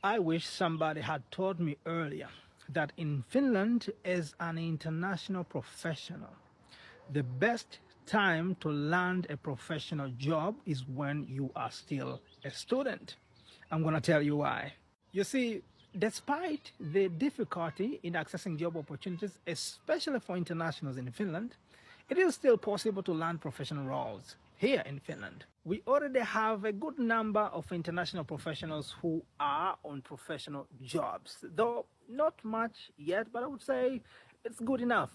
I wish somebody had told me earlier that in Finland, as an international professional, the best time to land a professional job is when you are still a student. I'm going to tell you why. You see, despite the difficulty in accessing job opportunities, especially for internationals in Finland, it is still possible to land professional roles here in Finland. We already have a good number of international professionals who are on professional jobs, though not much yet, but I would say it's good enough.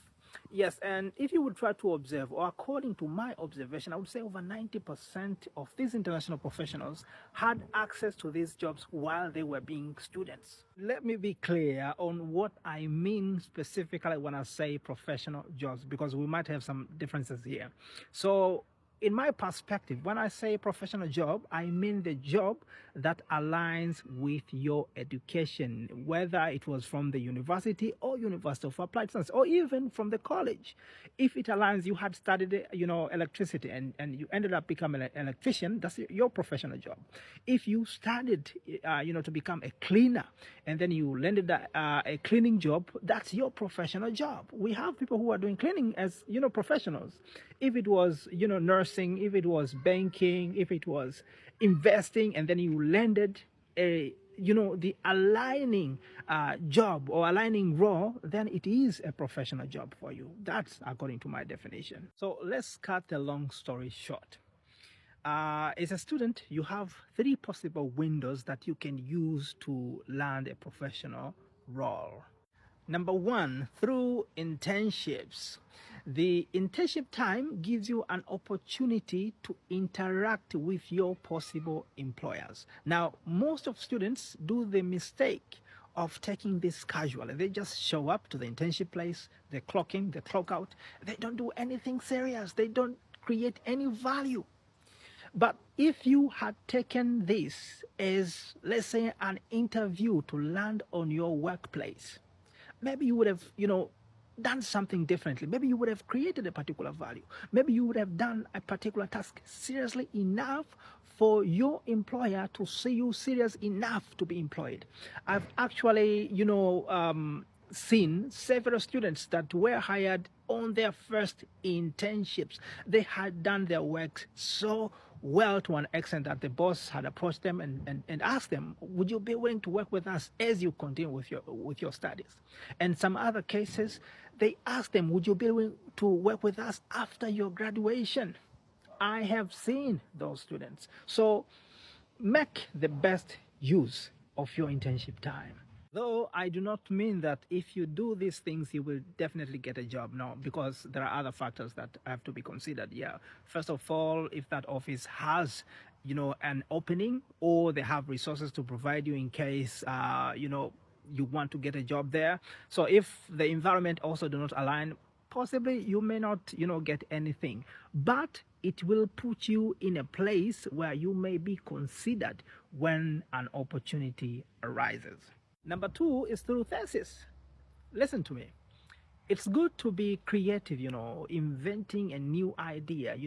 Yes, and if you would try to observe, or according to my observation, I would say over 90% of these international professionals had access to these jobs while they were being students. Let me be clear on what I mean specifically when I say professional jobs, because we might have some differences here. So, in my perspective, when I say professional job, I mean the job that aligns with your education, whether it was from the university or University of Applied Science, or even from the college. If it aligns, you had studied, electricity and you ended up becoming an electrician, that's your professional job. If you studied, to become a cleaner and then you landed a cleaning job, that's your professional job. We have people who are doing cleaning as, professionals. If it was, nursing, if it was banking, if it was investing, and then you landed the aligning job or aligning role, then it is a professional job for you. That's according to my definition. So let's cut the long story short. As a student, you have three possible windows that you can use to land a professional role. Number one, through internships. The internship time gives you an opportunity to interact with your possible employers. Now, most of students do the mistake of taking this casually. They just show up to the internship place, they clock in, they clock out. They don't do anything serious. They don't create any value. But if you had taken this as, let's say, an interview to land on your workplace, maybe you would have, done something differently. Maybe you would have created a particular value. Maybe you would have done a particular task seriously enough for your employer to see you serious enough to be employed. I've actually, seen several students that were hired on their first internships. They had done their work so well to an extent that the boss had approached them and asked them, would you be willing to work with us as you continue with your studies? And some other cases, they asked them, would you be willing to work with us after your graduation? I have seen those students. So make the best use of your internship time. Though I do not mean that if you do these things, you will definitely get a job. No, because there are other factors that have to be considered. Yeah. First of all, if that office has, an opening, or they have resources to provide you in case, you want to get a job there. So if the environment also do not align, possibly you may not, get anything. But it will put you in a place where you may be considered when an opportunity arises. Number two is through Thesis. Listen to me. It's good to be creative, inventing a new idea,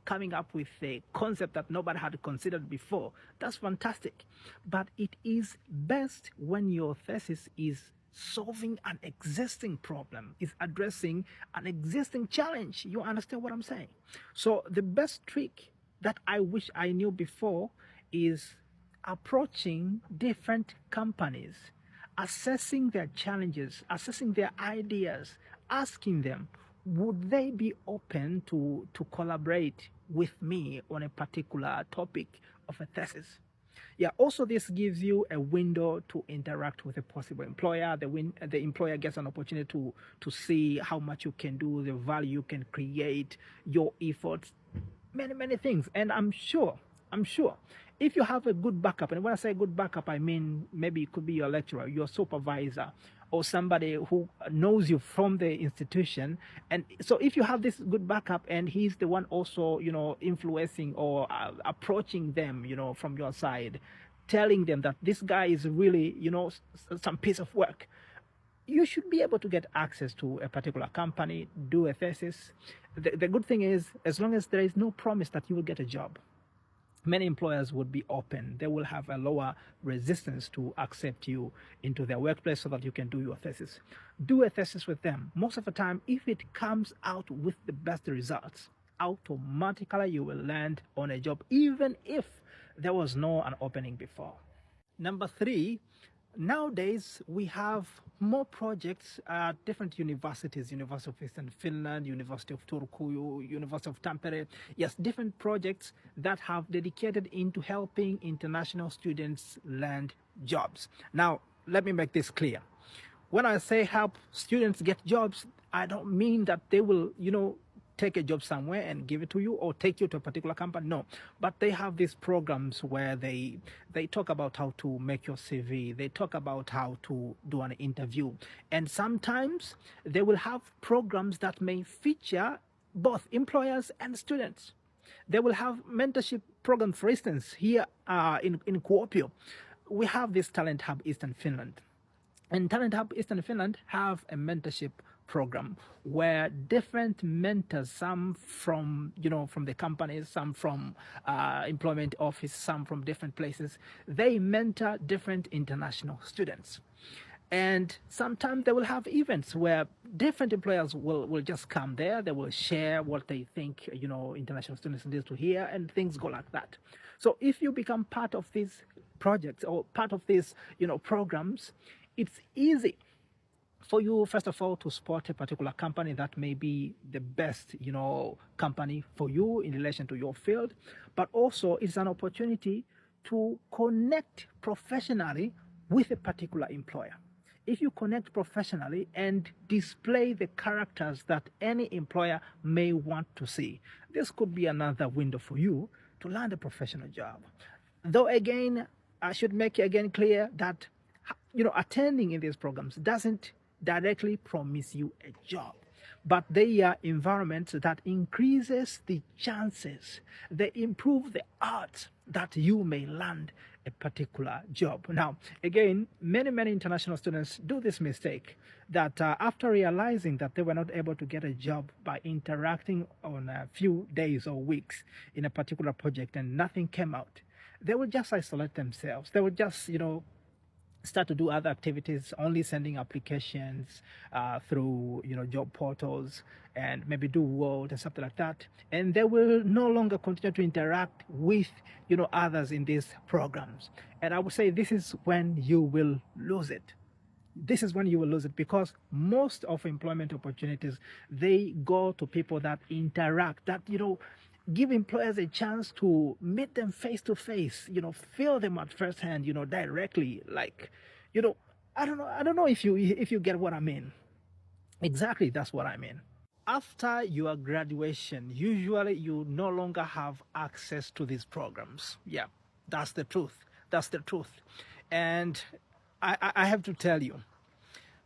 coming up with a concept that nobody had considered before. That's fantastic. But it is best when your thesis is solving an existing problem, is addressing an existing challenge. You understand what I'm saying? So the best trick that I wish I knew before is approaching different companies, assessing their challenges, assessing their ideas, asking them, would they be open to collaborate with me on a particular topic of a thesis? Yeah, also this gives you a window to interact with a possible employer. The employer gets an opportunity to see how much you can do, the value you can create, your efforts, many things. And I'm sure, if you have a good backup, and when I say good backup, I mean maybe it could be your lecturer, your supervisor, or somebody who knows you from the institution. And so if you have this good backup and he's the one also, influencing or approaching them, from your side, telling them that this guy is really, some piece of work, you should be able to get access to a particular company, do a thesis. The good thing is, as long as there is no promise that you will get a job, many employers would be open. They will have a lower resistance to accept you into their workplace so that you can do your thesis. Do a thesis with them. Most of the time, if it comes out with the best results, automatically you will land on a job, even if there was no an opening before. Number three, nowadays we have more projects at different universities, University of Eastern Finland, University of Turku, University of Tampere. Yes, different projects that have dedicated into helping international students land jobs. Now, let me make this clear. When I say help students get jobs, I don't mean that they will, take a job somewhere and give it to you or take you to a particular company. No, but they have these programs where they talk about how to make your CV. They talk about how to do an interview. And sometimes they will have programs that may feature both employers and students. They will have mentorship programs. For instance, here in Kuopio, we have this Talent Hub Eastern Finland. And Talent Hub Eastern Finland have a mentorship program where different mentors, some from the companies, some from employment office, some from different places, they mentor different international students. And sometimes they will have events where different employers will just come there. They will share what they think international students need to hear, and things go like that. So if you become part of these projects or part of these programs, it's easy for you, first of all, to support a particular company that may be the best, company for you in relation to your field. But also, it's an opportunity to connect professionally with a particular employer. If you connect professionally and display the characters that any employer may want to see, this could be another window for you to land a professional job. Though, again, I should make it again clear that attending in these programs doesn't directly promise you a job, but they are environments that increases the chances, they improve the odds that you may land a particular job. Now, again, many international students do this mistake that after realizing that they were not able to get a job by interacting on a few days or weeks in a particular project and nothing came out, they will just isolate themselves. They will just, start to do other activities, only sending applications through job portals, and maybe do Word and something like that, and they will no longer continue to interact with others in these programs. And I would say this is when you will lose it. This is when you will lose it, because most of employment opportunities, they go to people that interact, that give employers a chance to meet them face to face, feel them at first hand, directly. Like, I don't know if you get what I mean. Exactly, that's what I mean. After your graduation, usually you no longer have access to these programs. Yeah, that's the truth. That's the truth. And I have to tell you,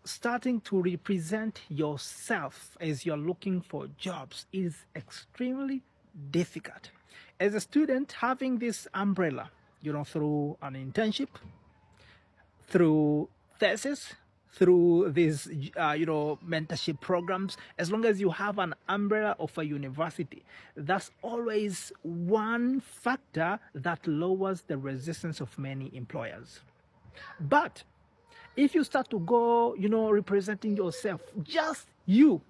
starting to represent yourself as you're looking for jobs is extremely difficult. As a student, having this umbrella, through an internship, through thesis, through these, mentorship programs, as long as you have an umbrella of a university, that's always one factor that lowers the resistance of many employers. But if you start to go, representing yourself, just you,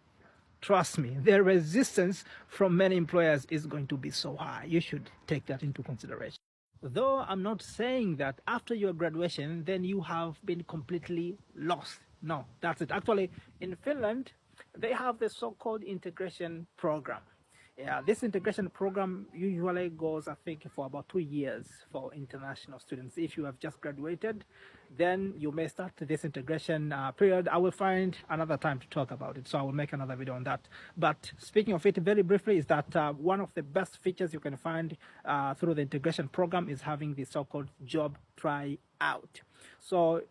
trust me, the resistance from many employers is going to be so high. You should take that into consideration. Though I'm not saying that after your graduation, then you have been completely lost. No, that's it. Actually, in Finland, they have the so-called integration program. Yeah, this integration program usually goes, I think, for about 2 years for international students. If you have just graduated, then you may start this integration period. I will find another time to talk about it, so I will make another video on that. But speaking of it very briefly, is that one of the best features you can find through the integration program is having the so-called job tryout. So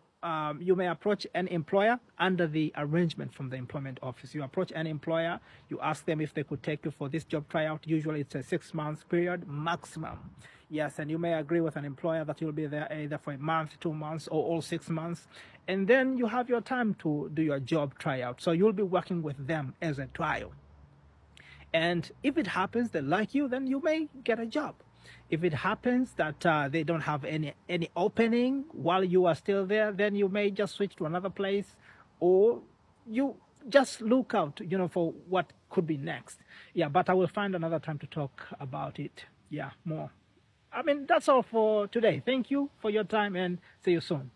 you may approach an employer under the arrangement from the employment office. You approach an employer, you ask them if they could take you for this job tryout. Usually it's a 6-month period maximum. Yes, and you may agree with an employer that you'll be there either for a month, 2 months, or all 6 months. And then you have your time to do your job tryout. So you'll be working with them as a trial. And if it happens they like you, then you may get a job. If it happens that they don't have any opening while you are still there, then you may just switch to another place, or you just look out, for what could be next. Yeah, but I will find another time to talk about it. Yeah, more. I mean, that's all for today. Thank you for your time, and see you soon.